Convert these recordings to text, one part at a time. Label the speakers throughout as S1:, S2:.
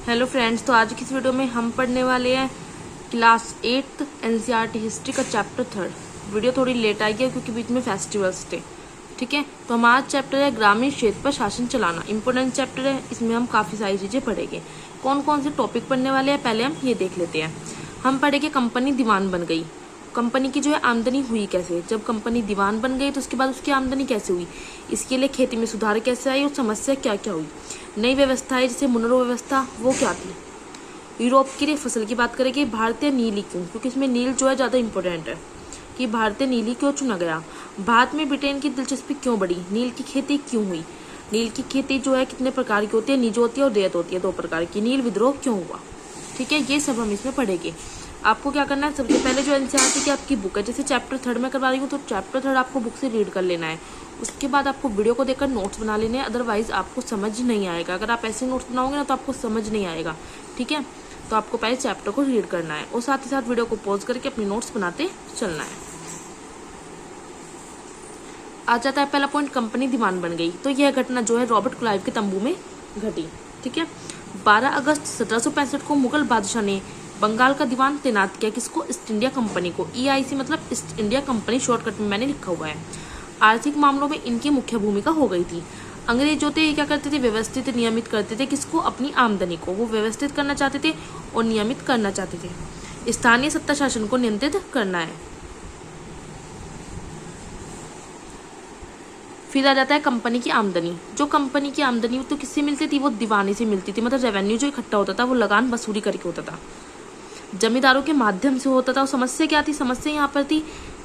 S1: Hello friends, तो आज की इस वीडियो में हम पढ़ने वाले हैं क्लास 8 एनसीईआरटी हिस्ट्री का चैप्टर 3। वीडियो थोड़ी लेट आई है क्योंकि बीच में फेस्टिवल्स थे। ठीक है, तो हमारा चैप्टर है ग्रामीण क्षेत्र पर शासन चलाना। इंपॉर्टेंट चैप्टर है, इसमें हम काफ़ी सारी चीज़ें पढ़ेंगे। कौन कौन से टॉपिक पढ़ने वाले हैं पहले हम ये देख लेते हैं। हम पढ़ेंगे कंपनी दीवान बन गई। कंपनी की जो है आमदनी हुई कैसे, जब कंपनी दीवान बन गई तो उसके बाद उसकी आमदनी कैसे हुई, इसके लिए खेती में सुधार कैसे आई और समस्या क्या क्या हुई। नई व्यवस्थाएं जैसे मुनरो व्यवस्था वो क्या थी। यूरोप के लिए फसल की बात करेंगे। भारतीय नीली क्यों, क्योंकि इसमें नील जो है ज़्यादा इंपॉर्टेंट है कि भारतीय नीली क्यों चुना गया। भारत में ब्रिटेन की दिलचस्पी क्यों बढ़ी। नील की खेती क्यों हुई। नील की खेती जो है कितने प्रकार की होती है, निज होती है और रेत होती है, 2 प्रकार की। नील विद्रोह क्यों हुआ। ठीक है, ये सब हम इसमें पढ़ेंगे। आपको क्या करना है, सबसे पहले जो एनसीईआरटी की आपकी बुक है, जैसे चैप्टर 3 में करवा रही हूँ तो चैप्टर 3 आपको बुक से रीड कर लेना है। उसके बाद आपको वीडियो को देखकर नोट्स बना लेने हैं, अदरवाइज आपको समझ नहीं आएगा। अगर आप ऐसे नोट्स बनाओगे ना तो आपको समझ नहीं आएगा। ठीक है, तो आपको पहले चैप्टर को रीड करना है और साथ ही साथ वीडियो को पॉज करके अपने नोट्स बनाते चलना है। आ जाता है पहला पॉइंट, कंपनी दीवान बन गई। तो यह घटना जो है रॉबर्ट क्लाइव के तंबू में घटी। ठीक है, 12 अगस्त 1765 को मुगल बादशाह ने बंगाल का दीवान तैनात किया। किसको, ईस्ट इंडिया कंपनी को। EIC मतलब ईस्ट इंडिया कंपनी, शॉर्टकट में मैंने लिखा हुआ है। आर्थिक मामलों में इनकी मुख्य भूमिका हो गई थी। अंग्रेज जो थे ये क्या करते थे, व्यवस्थित नियमित करते थे। किसको, अपनी आमदनी को वो व्यवस्थित करना चाहते थे और नियमित करना चाहते थे। स्थानीय सत्ता शासन को नियंत्रित करना है। फिर आ जाता है कंपनी की आमदनी। जो कंपनी की आमदनी तो किससे मिलती थी, वो दीवानी से मिलती थी। मतलब रेवेन्यू जो इकट्ठा होता था वो लगान वसूली करके होता था, जमींदारों के माध्यम से होता था। और समस्या क्या थी, समस्या यहाँ पर थी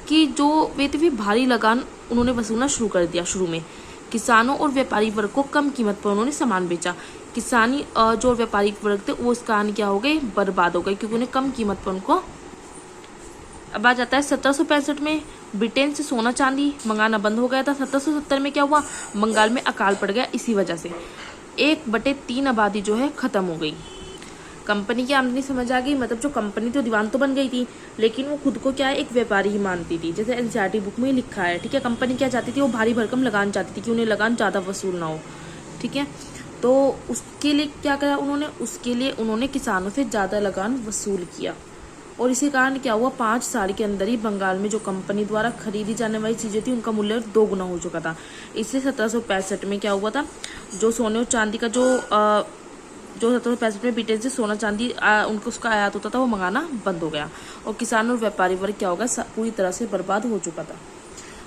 S1: कि जो वे थे भारी लगान उन्होंने वसूलना शुरू कर दिया। शुरू में किसानों और व्यापारी वर्ग को कम कीमत पर उन्होंने सामान बेचा। किसानी जो व्यापारिक वर्ग थे वो इस कारण क्या हो गए, बर्बाद हो गए, क्योंकि उन्हें कम कीमत पर उनको। अब आ जाता है 1765 में ब्रिटेन से सोना चांदी मंगाना बंद हो गया था। 1770 में क्या हुआ, बंगाल में अकाल पड़ गया। इसी वजह से 1/3 आबादी जो है खत्म हो गई। कंपनी की आमदनी समझ आ गई। मतलब जो कंपनी तो दीवान तो बन गई थी, लेकिन वो खुद को क्या है, एक व्यापारी ही मानती थी, जैसे एनसीईआरटी बुक में लिखा है। ठीक है, कंपनी क्या चाहती थी, वो भारी भरकम लगान चाहती थी कि उन्हें लगान ज़्यादा वसूल ना हो। ठीक है, तो उसके लिए क्या करा उन्होंने, उसके लिए उन्होंने किसानों से ज़्यादा लगान वसूल किया। और इसी कारण क्या हुआ, 5 साल के अंदर ही बंगाल में जो कंपनी द्वारा खरीदी जाने वाली चीज़ें थी उनका मूल्य 2 गुना हो चुका था। इसलिए 1765 में क्या हुआ था, जो सोने और चांदी का जो 1765 में ब्रिटेन से सोना चांदी उनको उसका आयात होता था वो मंगाना बंद हो गया। और किसान और व्यापारी वर्ग क्या हो गया, पूरी तरह से बर्बाद हो चुका था।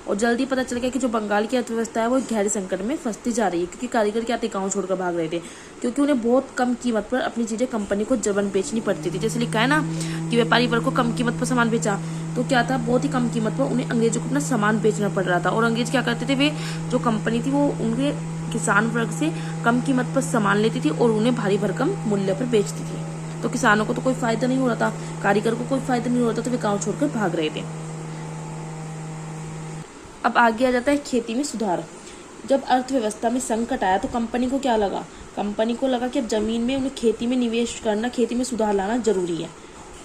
S1: और जल्दी पता चल गया कि जो बंगाल की अर्थव्यवस्था है वो गहरे संकट में फंसती जा रही है, क्योंकि कारीगर क्या थे, गाँव छोड़कर भाग रहे थे, क्योंकि उन्हें बहुत कम कीमत पर अपनी चीज़ें कंपनी को जबरन बेचनी पड़ती थी। जैसे लिखा है ना कि व्यापारी वर्ग को कम कीमत पर सामान बेचा, तो क्या था, बहुत ही कम कीमत पर उन्हें अंग्रेजों को अपना सामान बेचना पड़ रहा था। और अंग्रेज क्या करते थे, वे जो कंपनी थी वो उनके किसान वर्ग से कम कीमत पर सामान लेती थी और उन्हें भारी भरकम मूल्य पर बेचती थी। तो किसानों को तो कोई फायदा नहीं हो रहा था, कारीगर को कोई फायदा नहीं हो रहा था, तो वे गाँव छोड़कर भाग रहे थे। अब आगे आ जाता है खेती में सुधार। जब अर्थव्यवस्था में संकट आया तो कंपनी को क्या लगा, कंपनी को लगा कि अब जमीन में उन्हें खेती में निवेश करना, खेती में सुधार लाना जरूरी है।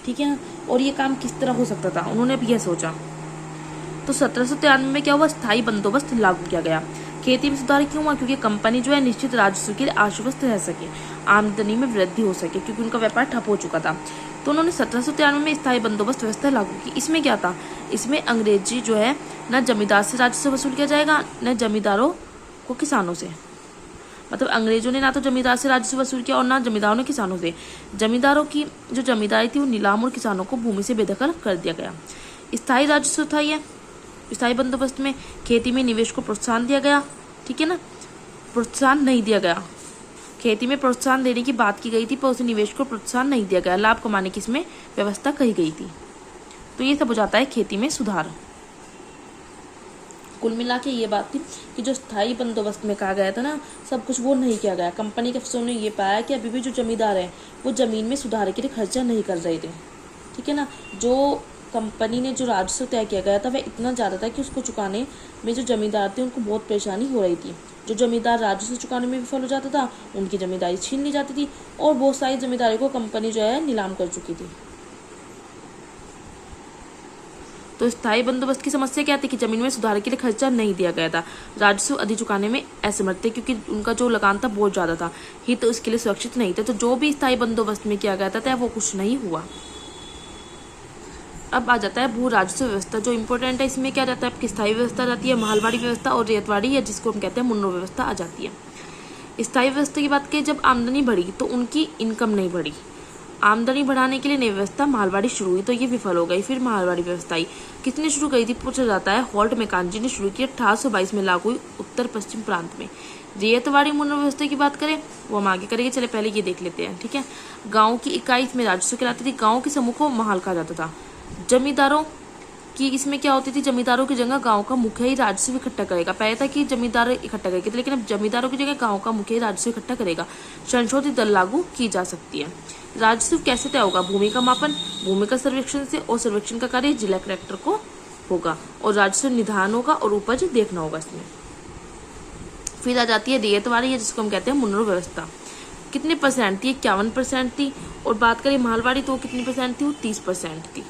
S1: ठीक है, और ये काम किस तरह हो सकता था, उन्होंने अब यह सोचा। तो 1793 में क्या हुआ, स्थायी बंदोबस्त लागू किया गया। खेती में सुधार क्यों हुआ, क्योंकि कंपनी जो है निश्चित राजस्व के लिए आश्वस्त रह सके, आमदनी में वृद्धि हो सके, क्योंकि उनका व्यापार ठप हो चुका था। तो उन्होंने 1793 में स्थायी बंदोबस्त व्यवस्था लागू की। इसमें क्या था, इसमें अंग्रेजी जो है न जमींदार से राजस्व वसूल किया जाएगा, न जमींदारों को किसानों से। मतलब अंग्रेजों ने ना तो जमींदार से राजस्व वसूल किया और ना जमींदारों ने किसानों से। जमींदारों की जो जमींदारी थी वो नीलाम और किसानों को भूमि से बेदखल कर दिया गया। स्थायी राजस्व था ये। स्थायी बंदोबस्त में खेती में निवेश को प्रोत्साहन दिया गया। ठीक है ना, प्रोत्साहन नहीं दिया गया, खेती में प्रोत्साहन देने की बात की गई थी पर उसे निवेश को प्रोत्साहन नहीं दिया गया, लाभ कमाने की इसमें व्यवस्था कही गई थी। तो ये सब हो जाता है खेती में सुधार। कुल मिला के ये बात थी कि जो स्थायी बंदोबस्त में कहा गया था ना, सब कुछ वो नहीं किया गया। कंपनी के अफसरों ने ये पाया कि अभी भी जो जमींदार हैं वो जमीन में सुधार के लिए खर्चा नहीं कर रहे थे। ठीक है ना, जो कंपनी ने जो राजस्व तय किया गया था वह इतना ज़्यादा था कि उसको चुकाने में जो जमींदार थे उनको बहुत परेशानी हो रही थी। जो जमींदार राजस्व चुकाने में विफल हो जाता था उनकी जमींदारी छीन ली जाती थी और बहुत सारी जमींदारी को कंपनी जो है नीलाम कर चुकी थी। तो स्थायी बंदोबस्त की समस्या क्या थी कि जमीन में सुधार के लिए खर्चा नहीं दिया गया था, राजस्व अधिक चुकाने में असमर्थ थे क्योंकि उनका जो लगान था बहुत ज्यादा था, हित उसके लिए सुरक्षित नहीं थे। तो जो भी स्थायी बंदोबस्त में किया गया था वो कुछ नहीं हुआ। अब आ जाता है भू राजस्व व्यवस्था, जो इंपॉर्टेंट है। इसमें क्या जाता है, आपकी स्थायी व्यवस्था जाती है, महलवाड़ी व्यवस्था और रेतवाड़ी, या जिसको हम कहते हैं मुन्नो व्यवस्था आ जाती है। स्थायी व्यवस्था की बात करें, जब आमदनी बढ़ी तो उनकी इनकम नहीं बढ़ी। आमदनी बढ़ाने के लिए नई व्यवस्था महलवाड़ी शुरू हुई, तो ये विफल हो गई। फिर महलवाड़ी व्यवस्था आई। किसने शुरू की थी, पूछा जाता है। हॉल्ट मैकांजी ने शुरू की, 1822 में लागू हुई उत्तर पश्चिम प्रांत में। रेतवाड़ी मुन्नो व्यवस्था की बात करें, वो हम आगे करेंगे, चले पहले ये देख लेते हैं। ठीक है, गाँव की इकाई इसमें राजस्व कहलाती थी। गाँव के समूह को महल कहा जाता था। जमींदारों की इसमें क्या होती थी, जमींदारों की जगह गांव का मुखिया ही राजस्व इकट्ठा करेगा। पहले था कि जमींदार इकट्ठा करेंगे, लेकिन अब जमींदारों की जगह गांव का मुखिया ही राजस्व इकट्ठा करेगा। संशोधित दर लागू की जा सकती है। राजस्व कैसे तय होगा, भूमि का मापन, भूमि का सर्वेक्षण से, और सर्वेक्षण का कार्य जिला कलेक्टर को होगा, और राजस्व निधान होगा और उपज देखना होगा इसमें। फिर आ जाती है रेतवाड़ी, जिसको हम कहते हैं मुन्नो व्यवस्था। कितने परसेंट थी, 51% थी। और बात करें महलवाड़ी तो कितनी परसेंट थी, वो 30% थी।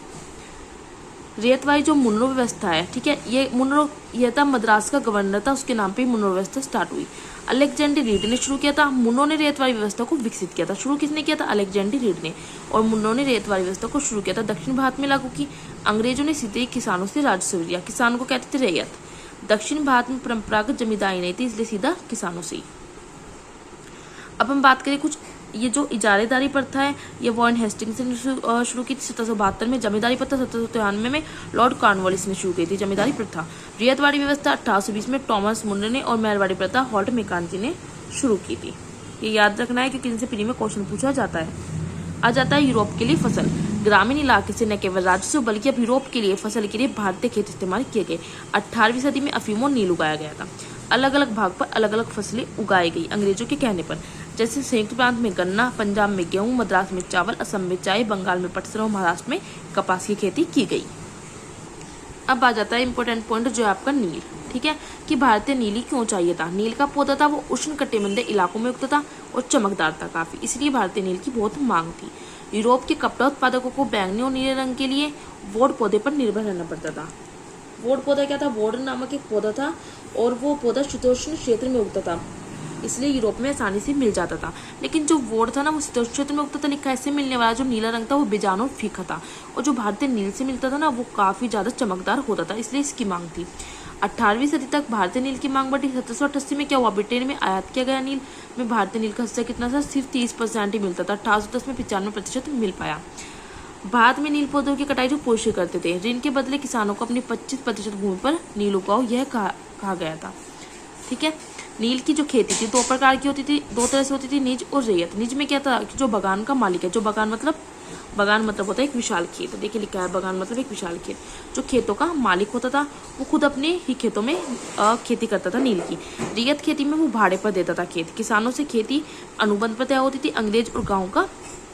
S1: रेतवाड़ी जो मुन्नो व्यवस्था है, ठीक है, ये मुन्नो, यह था मद्रास का गवर्नर था, उसके नाम पे मुन्नो व्यवस्था स्टार्ट हुई। अलेक्जेंडर रीड ने शुरू किया था। मुन्नो ने रेतवाड़ी व्यवस्था को विकसित किया था। शुरू किसने किया था, अलेक्जेंडर रीड ने, और मुन्नो ने रेतवाड़ी व्यवस्था को शुरू किया था। दक्षिण भारत में लागू की। अंग्रेजों ने सीधे किसानों से राजस्व लिया। किसान को कहते थे रैयत। दक्षिण भारत में परंपरागत जमींदारी नहीं थी, इसलिए सीधा किसानों से ही। अब हम बात करें कुछ, ये जो इजारेदारी प्रथा है, ये वॉरेन हेस्टिंग्स ने शुरू की थी 1772 में। जमींदारी प्रथा 1793 में लॉर्ड कॉर्नवालिस ने शुरू की थी जमींदारी प्रथा। रेतवाड़ी व्यवस्था 1820 में टॉमस मुन्ने ने, और महलवाड़ी प्रथा हॉल्ट मैकांजी ने शुरू की थी। ये याद रखना है क्योंकि इनसे प्री में क्वेश्चन पूछा जाता है। आ जाता है यूरोप के लिए फसल। ग्रामीण इलाके से न केवल राजस्व बल्कि अब यूरोप के लिए फसल के लिए भारतीय खेत इस्तेमाल किए गए। 18वीं सदी में अफीम और नील उगाया गया था। अलग अलग भाग पर अलग अलग फसलें उगाई गई अंग्रेजों के कहने पर, जैसे संयुक्त प्रांत में गन्ना, पंजाब में गेहूं, मद्रास में चावल, असम में चाय, बंगाल में पटसन और महाराष्ट्र में कपास की खेती की गई। अब आ जाता है इंपॉर्टेंट पॉइंट, जो है आपका नील। ठीक है, कि भारतीय नीली क्यों चाहिए था। नील का पौधा था वो उष्णकटिबंधीय इलाकों में उगता था और चमकदार था काफी, इसलिए भारतीय नील की बहुत मांग थी। यूरोप के कपड़ा उत्पादकों को बैंगनी और नीले रंग के लिए वोड पौधे पर निर्भर रहना पड़ता था। वोड पौधा क्या था, वोड नामक एक पौधा था, और वो पौधा शीतोष्ण क्षेत्र में उगता था, इसलिए यूरोप में आसानी से मिल जाता था। लेकिन जो वोड था ना, वो शीतोष्ण क्षेत्र में उगता था, लिखा ऐसे मिलने वाला जो नीला रंग था वो बेजान और फीका था, और जो भारतीय नील से मिलता था ना, वो काफी ज्यादा चमकदार होता था, इसलिए इसकी मांग थी। 18वीं सदी तक भारतीय नील की मांग बढ़ी। 1788 में क्या हुआ, ब्रिटेन में आयात किया गया नील में भारतीय नील का हिस्सा कितना था, सिर्फ 30% ही मिलता था। 1810 में 95% मिल पाया। भारत में नील पौधों की कटाई जो पुरुष करते थे, ऋण के बदले किसानों को अपनी 25% भूमि पर नील उगाओ, यह कहा गया था। ठीक है, नील की जो खेती थी दो प्रकार की होती थी, दो तरह से होती थी, निज और रैयत। निज में क्या था कि जो बगान का मालिक है, जो बगान मतलब होता है एक विशाल खेत। देखिए लिखा है बगान मतलब एक विशाल खेत। जो खेतों का मालिक होता था वो खुद अपने ही खेतों में खेती करता था नील की। रैयत खेती में वो भाड़े पर देता था खेत। किसानों से खेती अनुबंध पर तय होती थी, अंग्रेज और गाँव का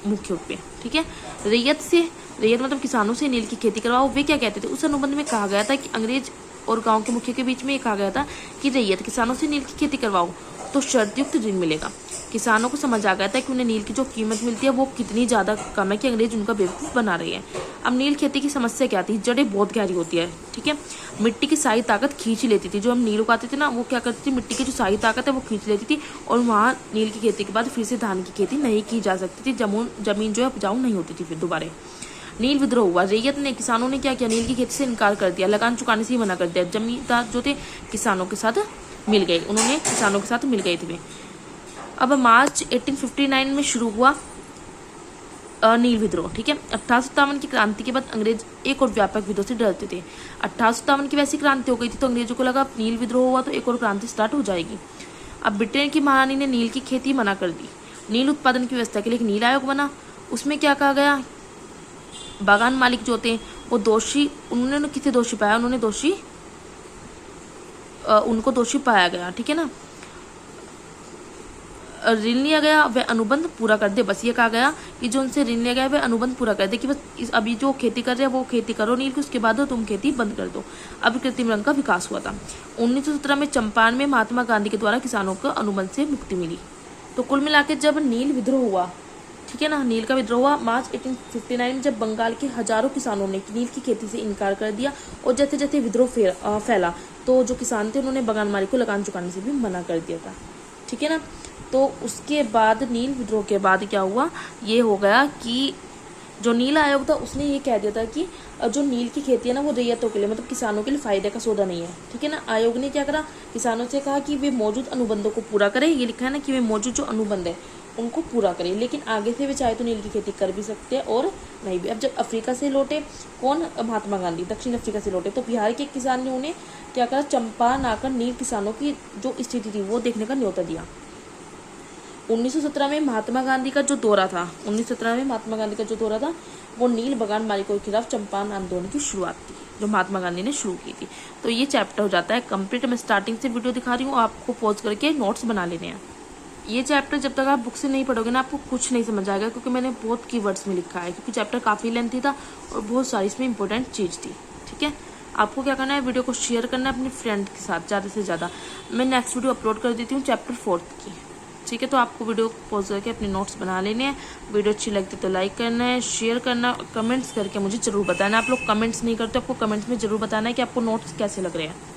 S1: मुख्य रूप में। ठीक है, रैयत मतलब किसानों से नील की खेती करवाओ, वे क्या कहते थे, उस अनुबंध में कहा गया था कि अंग्रेज और गांव के मुखिया के बीच में ये कहा गया था कि रैयत किसानों से नील की खेती करवाओ तो शर्तयुक्त ऋण मिलेगा। किसानों को समझ आ गया था कि उन्हें नील की जो कीमत मिलती है वो कितनी ज़्यादा कम है कि अंग्रेज उनका बेवकूफ़ बना रहे हैं। अब नील खेती की समस्या क्या थी, जड़ें बहुत गहरी होती है। ठीक है, मिट्टी की सारी ताकत खींच लेती थी। जो हम नील उगाते थे ना, वो क्या करती थी, मिट्टी की जो सारी ताकत है वो खींच लेती थी, और वहाँ नील की खेती के बाद फिर से धान की खेती नहीं की जा सकती थी। जमीन जो है उपजाऊ नहीं होती थी फिर दोबारा। नील विद्रोह हुआ। रैयत ने, किसानों ने क्या किया, नील की खेती से इनकार कर दिया, लगान चुकाने से ही मना कर दिया। जमींदार जो थे किसानों के साथ मिल गए, उन्होंने किसानों के साथ मिल गए थे। अब मार्च 1859 में शुरू हुआ नील विद्रोह। ठीक है, 1857 की क्रांति के बाद अंग्रेज एक और व्यापक विद्रोह से डरते थे। 1857 की वैसी क्रांति हो गई थी तो अंग्रेजों को लगा नील विद्रोह हुआ तो एक और क्रांति स्टार्ट हो जाएगी। अब ब्रिटेन की महारानी ने नील की खेती मना कर दी। नील उत्पादन की व्यवस्था के लिए एक नील आयोग बना। उसमें क्या कहा गया, बागान मालिक जो थे वो दोषी, उन्होंने किसे दोषी पाया, उनको दोषी पाया गया। ठीक है ना, ऋण लिया गया वह अनुबंध पूरा कर दे। बस ये कहा गया कि जो उनसे ऋण लिया गया वह अनुबंध पूरा कर दे, कि बस अभी जो खेती कर रहे हैं वो खेती करो नील की, उसके बाद तुम खेती बंद कर दो। अब कृत्रिम रंग का विकास हुआ था। 1917 में चंपारण में महात्मा गांधी के द्वारा किसानों को अनुबंध से मुक्ति मिली। तो कुल मिलाकर जब नील विद्रोह हुआ ठीक है ना। नील का विद्रोह हुआ मार्च 1859 में, जब बंगाल के हजारों किसानों ने नील की खेती से इनकार कर दिया और जैसे जैसे विद्रोह फैला तो जो किसान थे उन्होंने बगानमारी को लगान चुकाने से भी मना कर दिया था। ठीक है ना। तो उसके बाद नील विद्रोह के बाद क्या हुआ, ये हो गया कि जो नील आयोग था उसने ये कह दिया था कि जो नील की खेती है ना वो रैयतों के लिए, मतलब किसानों के लिए फायदे का सौदा नहीं है। ठीक है ना। आयोग ने क्या करा, किसानों से कहा कि वे मौजूद अनुबंधों को पूरा करें, ये लिखा है ना कि वे मौजूद जो अनुबंध है उनको पूरा करें, लेकिन आगे से वे चाहे तो नील की खेती कर भी सकते हैं और नहीं भी। अब जब अफ्रीका से लौटे कौन, महात्मा गांधी दक्षिण अफ्रीका से लौटे, तो बिहार के किसान ने उन्हें क्या करा, चंपारण आकर नील किसानों की जो स्थिति थी वो देखने का न्योता दिया। 1917 में महात्मा गांधी का जो दौरा था, 1917 में महात्मा गांधी का जो दौरा था वो नील बगानबारी के खिलाफ चंपारण आंदोलन की शुरुआत थी जो महात्मा गांधी ने शुरू की थी। तो ये चैप्टर हो जाता है कंप्लीट। मैं स्टार्टिंग से वीडियो दिखा रही हूँ, आपको पॉज करके नोट्स बना लेने हैं। ये चैप्टर जब तक आप बुक से नहीं पढ़ोगे ना आपको कुछ नहीं समझ आएगा, क्योंकि मैंने बहुत कीवर्ड्स में लिखा है, क्योंकि चैप्टर काफ़ी लेंथी था और बहुत सारी इसमें इंपॉर्टेंट चीज़ थी। ठीक है। आपको क्या करना है, वीडियो को शेयर करना है अपने फ्रेंड के साथ ज़्यादा से ज़्यादा। मैं नेक्स्ट वीडियो अपलोड कर देती हूँ चैप्टर 4 की। ठीक है। तो आपको वीडियो पॉज करके अपने नोट्स बना लेने हैं। वीडियो अच्छी लगती तो लाइक करना है, शेयर करना, कमेंट्स करके मुझे ज़रूर बताना। आप लोग कमेंट्स नहीं करते, आपको कमेंट्स में ज़रूर बताना है कि आपको नोट्स कैसे लग रहे हैं।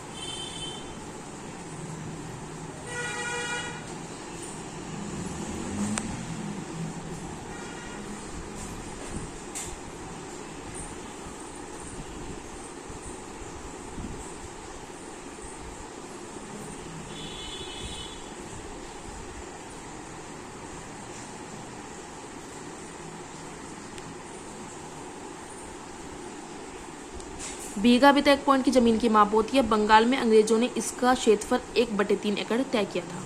S1: बीघा भी तो 1 पॉइंट की जमीन की माप होती है। बंगाल में अंग्रेजों ने इसका क्षेत्रफल 1/3 एकड़ तय किया था।